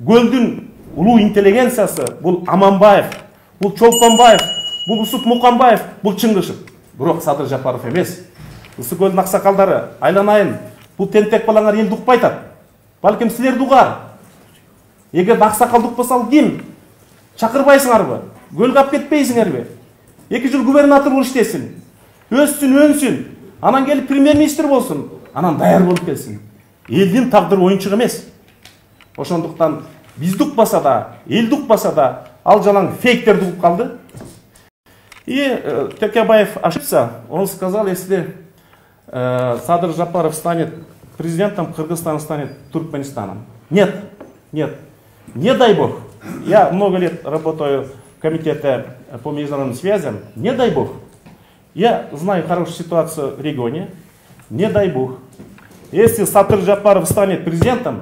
Көлдүн улуу интеллигенциясы бул Аманбаев, бул Чолпонбаев, бул Усуп Муканбаев, бул Чыңгышев. Бирок Садыр Жапаров эмес. Ысык көлдүн аксакалдары айланайын, бул тентек балаңар элди укпай атат. Балким силерди угар. Эгер аксакалды укпаса ал ким? Чакырбайсыңарбы? Көлгө алып кетпейсиңерби? 2 жыл губернатор болуп иштесин. Өссүн, өнсүн. Анан келип премьер-министр болсун. Анан даяр болуп келсин. Элдин тагдыры оюнчук эмес. Ошондуктан бизди укпаса да, элди укпаса да, ал жалаң фейктерди угуп калды. И Текебаев ошибся. Он сказал, если Садыр Жапаров станет президентом, Кыргызстан станет Туркменистаном. Нет, нет, не дай бог. Я много лет работаю в комитете по международным связям. Не дай бог. Я знаю хорошую ситуацию в регионе. Не дай бог. Если Садыр Жапаров станет президентом,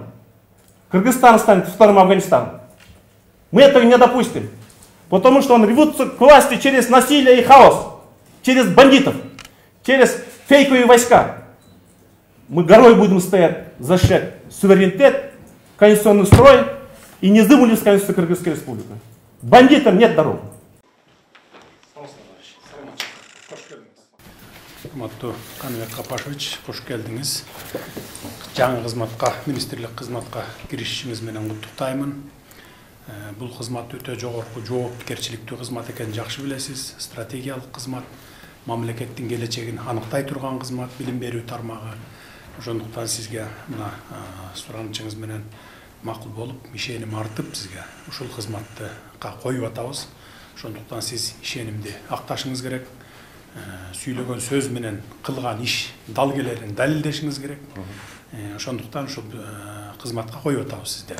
Кыргызстан станет вторым Афганистаном. Мы этого не допустим. Потому что он рвется к власти через насилие и хаос. Через бандитов. Через фейковые войска. Мы горой будем стоять, защищать суверенитет, конституционный строй и не незыблемость Конституции Кыргызской Республики. Бандитам нет дорог. Урматтуу Каныбек Капашевич, кош келдиңиз. Жаңы кызматка, министрлик кызматка киришишиңиз менен куттуктаймын. Бул кызмат өтө жогорку жоопкерчиликтүү кызмат экенин жакшы билесиз. Стратегиялык кызмат, мамлекеттин келечегин аныктай турган кызмат, билим берүү тармагы. Ошондуктан сизге мына суранычыңыз менен макул болуп, ишеним артып сизге ушул кызматты коюп атабыз. Ошондуктан сиз ишенимди акташыңыз керек. Сүйлөгөн сөз менен кылган иш далгелерин далилдешиңиз керек. Ошондуктан ушул кызматка коюп атабыз сизди.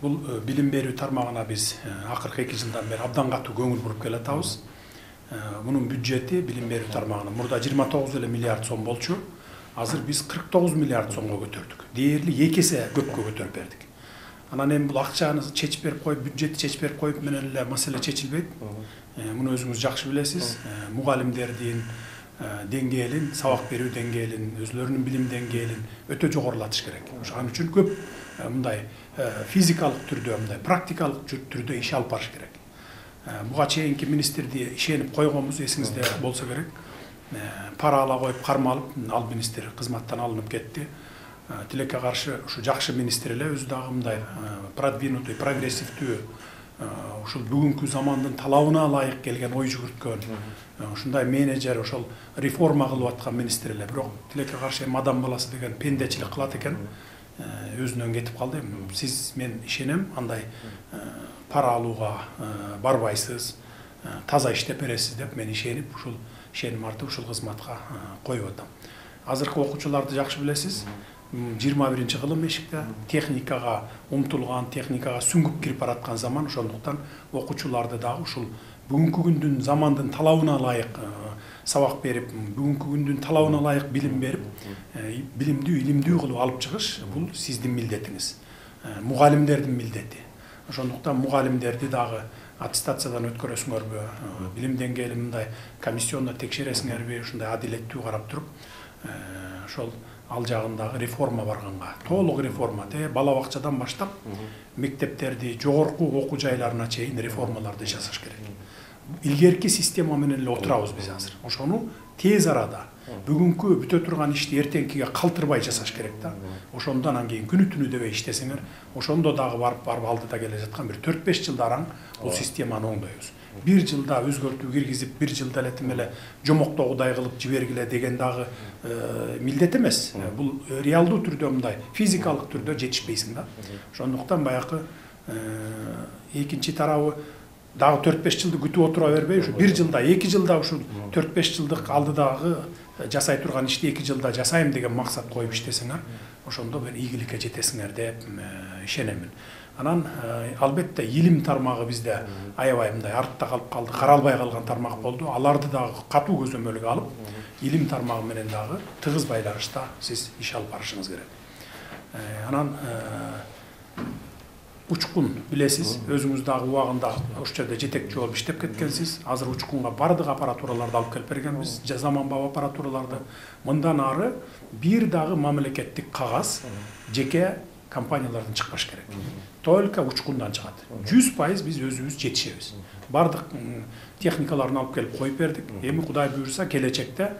Бул билим берүү тармагына биз акыркы 2 жылдан бери абдан катуу көңүл буруп келатабыз. Мунун бюджети билим берүү тармагына мурда 29 миллиард сом болчу. Азыр биз 49 миллиард сомго көтөрдүк. Дээрлик 2 эсе көпкө көтөрүп бердик. Анан эми бул акчаны чечип берип коюп, бюджетти чечип берип коюп менен эле маселе чечилбейт. Муну өзүңүз жакшы билесиз. Мугалимдердин деңгээлин, сабак берүү деңгээлин, өзлөрүнүн билим деңгээлин өтө жогорулатыш керек. Ошон үчүн көп мындай физикалык түрдө, мындай практикалык түрдө иш алып барыш керек. Буга чейинки министрди ишенип койгонбуз, эсиңизде болсо керек. Пара ала коюп кармалып, ал министр кызматтан алынып кетти. Тилекке каршы ушу жакшы министр эле өзү дагы мындай продвинутый, прогрессивдүү, ушул бүгүнкү замандын талабына ылайык келген ой жүгүрткөн, ушундай менеджер, ошол реформа кылып аткан министр эле. Бирок тилекке каршы адам баласы деген пендечилик кылат экен, өзүнөн кетип калды. Сиз мен ишенем, андай пара алууга барбайсыз, таза иштеп бересиз деп мен ишенип, ушул ишеним артып ушул кызматка коюп атам. Азыркы окуучуларды жакшы билесиз. 21-чи кылым эшикте техникага умтулган, техникага сүңгүп кирип бараткан заман. Ошондуктан окуучуларды дагы ушул бүгүнкү күндүн замандын талабына ылайык сабак берип, бүгүнкү күндүн талабына ылайык билим берип, билимдүү, илимдүү кылып алып чыгыш бул сиздин милдетиңиз. Мугалимдердин милдети. Ошондуктан мугалимдерди дагы аттестациядан өткөрөсүңөрбү, билим деңгээлин мындай комиссиондо текшересиңерби, ушундай адилеттүү карап туруп, ошол ал жагындагы реформа барганга, толук реформа, бала бакчадан баштап мектептерди, жогорку окуу жайларына чейин реформаларды жасаш керек. Илгерки система менен эле отурабыз биз азыр. Ошону тез арада бүгүнкү бүтө турган ишти эртеңкиге калтырбай жасаш керек да. Ошондон анан кийин күнү түнү дебей иштесеңер, ошондо дагы барып алдыда келе жаткан бир 4-5 жылда араң бул системаны оңдойбуз. 1 жылда өзгөртүү киргизип, 1 жылда эле тим эле жомоктогудай кылып жибергиле деген дагы милдет эмес. Бул реалдуу түрдө мындай физикалык түрдө жетишпейсиң да. Ошондуктан баягы экинчи тарабы дагы 4-5 жылды күтүп отура бербей, ушу 1 жылда, 2 жылда ушу 4-5 жылдык алдыдагы жасай турган ишти 2 жылда жасайм деген максат коюп иштесеңер, ошондо бир ийгиликке жетесиңер деп ишенемин. Анан албетте илим тармагы бизде аябай мындай артта калып калды, каралбай калган тармак болду. Аларды дагы катуу көзөмөлгө алып, илим тармагы менен дагы тыгыз байланышта сиз иш алып барышыңыз керек. Анан учкун билесиз, өзүңүз дагы убагында ошол жерде жетекчи болуп иштеп кеткенсиз. Азыр учкунга бардык аппаратураларды алып келип бергенбиз, заманбап аппаратураларды. Мындан ары бир дагы мамлекеттик кагаз, жеке компаниялардан чыкпаш керек. Только учкундан чыгат. 100% биз өзүбүз жетишебиз. Бардык техникаларын алып келип коюп бердик. Эми Кудай буйрса келечекте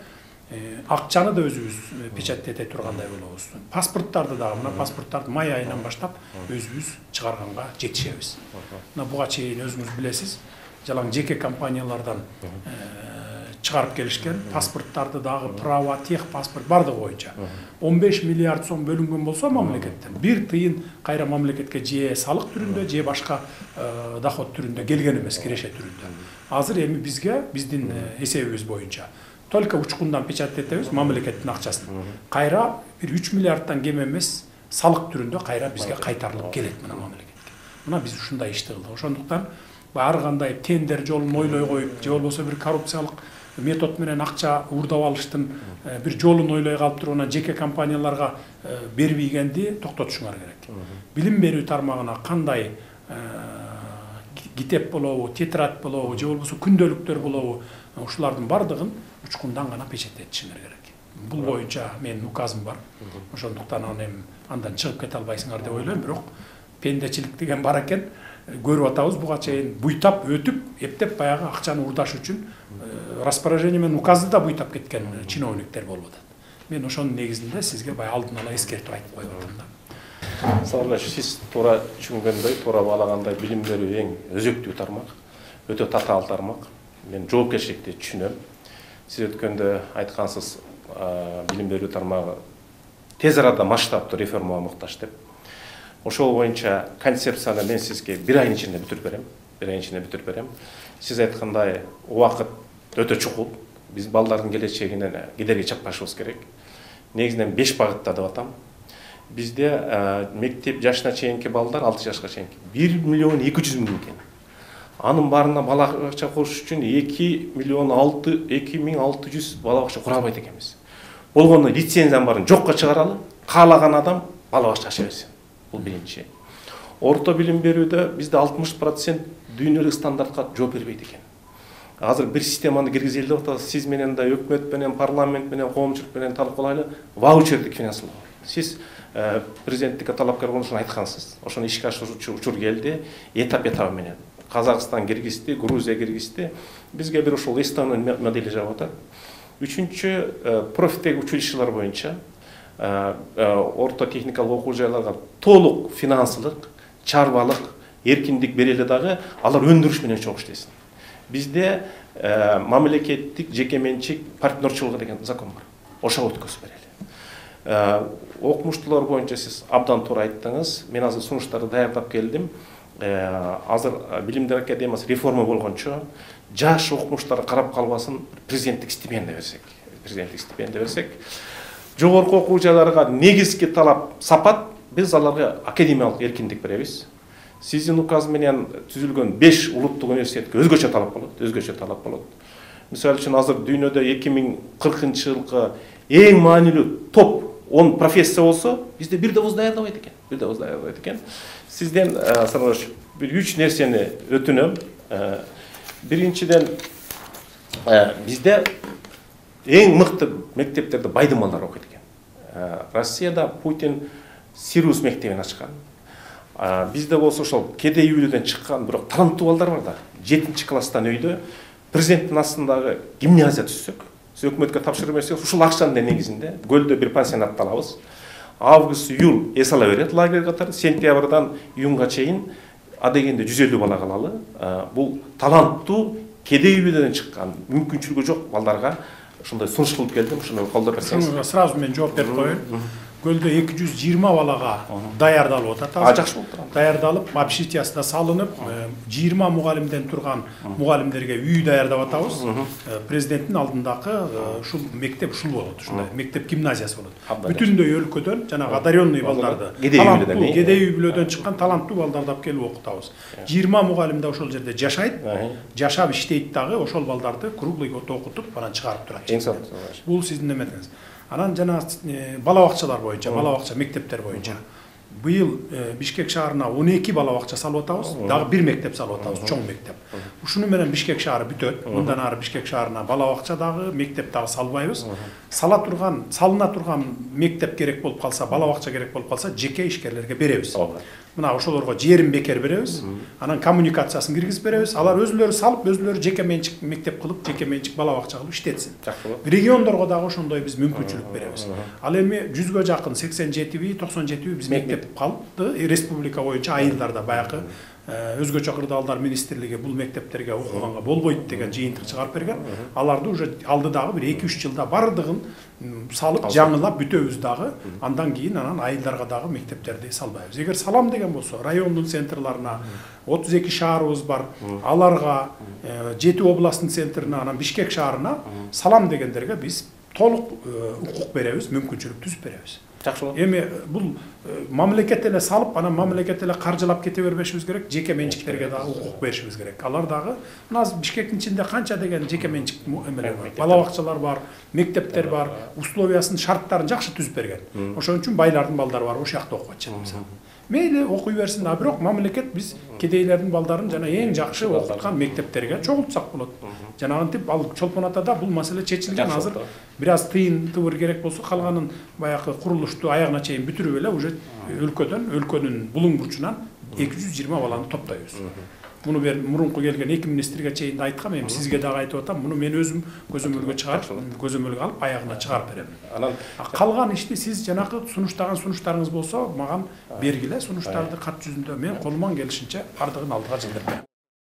акчаны да өзүбүз печаттете тургандай болобуз. Паспорттарды дагы мына паспорттарды май айынан баштап өзүбүз чыгарганга жетишебиз. Мына буга чейин өзүңүз билесиз, жалаң жеке компаниялардан чыгарып келишкен паспорттарды дагы право, техпаспорт бардыгы боюнча 15 миллиард сом бөлүнгөн болсо мамлекеттен 1 тыйын кайра мамлекетке же салык түрүндө же башка доход түрүндө келген эмес, киреше түрүндө. Азыр эми бизге биздин эсебибиз боюнча только учкундан печаттетебиз мамлекеттин акчасын. Кайра бир 3 миллиардтан кем эмес салык түрүндө кайра бизге кайтарылып келет мына мамлекетке. Мына биз ушундай ишти кылдык. Ошондуктан ар кандай тендер жолун ойлой коюп, же болбосо бир коррупциялык метод менен акча уурдап алыштын бир жолун ойлой калып туруп анан жеке компанияларга бербегенди токтотушуңар керек. Билим берүү тармагына кандай китеп болобу, тетрадь болобу, же болбосо күндөлүктөр болобу, ушулардын бардыгын учкундан гана печаттетишиңер керек. Бул боюнча менин указым бар. Ошондуктан андан чыгып кете албайсыңар деп ойлойм, бирок пендечилик деген бар экен. Көрүп атабыз, буга чейин буйтап өтүп, эптеп баягы акчаны уурдаш үчүн распоряжение менен указды да буйтап кеткен чиновниктер болуп атат. Мен ошонун негизинде сизге баягы алдын ала эскертип айтып коюп атам да. Сабырлаш, сиз туура түшүнгөндөй, туура баалагандай билим берүү эң өзөктүү тармак, өтө татаал тармак. Мен жоопкерчиликти түшүнөм. Сиз өткөндө айткансыз, билим берүү тармагы тез арада масштабтуу реформага муктаж деп. Ошол боюнча концепцияны мен сизге бир айдын ичинде бүтүрүп берем. Сиз айткандай убакыт өтө чукул. Биз балдардын келечегинен кедерги чаппашыбыз керек. Негизинен 5 багытта деп атам. Бизде мектеп жашына чейинки балдар 6 жашка чейинки 1 миллион 200 миң экен. Анын барына бала бакча куруш үчүн 2 миллион 2600 бала бакча кура албайт экенбиз. Болгондо лицензиянын баарын жокко чыгаралы, каалаган адам бала бакча аша берсин. Бул биринчи. Орто билим берүүдө бизде 60% дүйнөлүк стандартка жооп бербейт экен. Азыр бир системаны киргизели деп атабыз. Сиз менен да өкмөт менен, парламент менен, коомчулук менен талкуулайлы ваучердик финансылоо. Сиз президенттикке талапкер болушун айткансыз. Ошону ишке ашыруучу учур келди, этап менен. Казакстан киргизди, Грузия киргизди. Бизге бир ошол Эстония модели жагып атат. Үчүнчү, профиттеги училищелер боюнча орто техникалык окуу жайларга толук финансылык, чарбалык, эркиндик берели дагы алар өндүрүш менен чогуу иштесин. Бизде мамлекеттик жекеменчик партнерчилыгы деген закон бар. Ошого өткөзүп берели. Окумуштуулар боюнча сиз абдан туура айттыңыз. Мен азыр сунуштарды даярдап келдим. Азыр Билимдер академиясы реформа болгончо жаш окумуштар карап калбасын, президенттик стипендия берсек. Жогорку окуу жайларга негизги талап сапат, биз аларга академиялык эркиндик беребиз. Сиздин указ менен түзүлгөн 5 улуттук университетке өзгөчө талап болот. Мисалы үчүн азыр дүйнөдө 2040-жылкы эң маанилүү топ 10 профессия болсо, бизде бир да вуз даярдабайт экен. Сизден Сарбаш бир 3 нерсени өтүнөм. Биринчиден, бизде эң мыкты мектептерде байдын балдары окуйт экен. Россияда Путин Сириус мектебин ачкан. Бизде болсо ошол кедей үйлөдөн чыккан бирок таланттуу балдар бар да. 7-класстан өйдө президенттин астындагы гимназия түзсөк, өкмөткө тапшырып берсек, ушул акчанын негизинде Көлдө бир пансионатты алабыз. Август, июль эс ала берет лагерь катары, сентябрдан июнга чейин адегенде 150 бала калалы. Бул таланттуу кедей үйлөдөн чыккан, мүмкүнчүлүгү жок балдарга ушундай сунуш кылып келдим, ушуну колдоп берсеңиз. Сразу мен жооп берип коеюн. Көлдө 220 балага даярдалып атат. Жакшы болуп турат. Даярдалып, общежитиясына салынып, 20 мугалимден турган мугалимдерге үй даярдап атабыз. Президенттин алдындагы ушул мектеп ушул болот, ушундай мектеп гимназиясы болот. Бүтүндөй өлкөдөн жанагы одаренный балдарды, кедей үй бүлөдөн чыккан таланттуу балдарды алып келип окутабыз. 20 мугалим да ошол жерде жашайт, жашап иштейт дагы, ошол балдарды круглый год окутуп, анан чыгарып турат. Бул сиздин неметиңиз. Анан жана бала бакчалар боюнча, бала бакча мектептер боюнча быйыл Бишкек шаарына 12 балабакча салып атабыз, дагы бир мектеп салып атабыз, чоң мектеп. Ушуну менен Бишкек шаары бүтөт. Мындан ары Бишкек шаарына балабакча дагы, мектеп дагы салбайбыз. Салына турган мектеп керек болуп калса, балабакча керек болуп калса, жеке ишкерлерге беребиз. Мына ошолорго жерин бекер беребиз, анан коммуникациясын киргизип беребиз. Алар өзүлөрү салып, өзүлөрү жеке менчик мектеп кылып, жеке менчик балабакча кылып иштетсин. Региондорго дагы ошондой биз мүмкүнчүлүк беребиз. Ал эми 100гө жакын 87 97 биз мектеп калды. Республика боюнча айылдарда баягы өзгөчө кырдаалдар министрлиги бул мектептерге окуганга болбойт деген жыйынтык чыгарып берген. Аларды уже алдыдагы бир 2-3 жылда бардыгын салып, жаңылап бүтөбүз дагы. Андан кийин анан айылдарга дагы мектептерди салбайбыз. Эгер салам деген болсо, райондун центрларына 32 шаарыбыз бар, аларга 7 областтын центрине, анан Бишкек шаарына салам дегендерге биз толук укук беребиз, мүмкүнчүлүк түзүп беребиз. Эми бул мамлекет эле салып, анан мамлекет эле каржылап кете бербешибиз керек, жеке менчиктерге дагы укук беришибиз керек. Алар дагы мына Бишкектин ичинде канча деген жеке менчик эмелер бар, балабакчалар бар, мектептер бар, условиясын, шарттарын жакшы түзүп берген. Ошон үчүн байлардын балдары бар, ошол жакта окуп атышат мисалы. Мейли окуй берсин, а бирок мамлекет биз кедейлердин балдарын жана эң жакшы окуткан мектептерге чогултсак болот. Жанагынтип ал Чолпон Атада бул маселе чечилген. Азыр бир аз тыйын тыбыр керек болсо, калганын баягы курулушту аягына чейин бүтүрүп эле уже өлкөнүн булуң бурчунан 220 баланы топтойбуз. Муну мурунку келген 2 министрге чейин айткам, эми сизге дагы айтып атам. Муну мен өзүм көзөмөлгө чыгарып, көзөмөлгө алып аягына чыгарып берем. Анан калган ишти сиз жанакы сунуштаган сунуштарыңыз болсо, мага бергиле, сунуштарды кат жүзүндө мен колуман келишинче бардыгын алдыга жылдырып берем.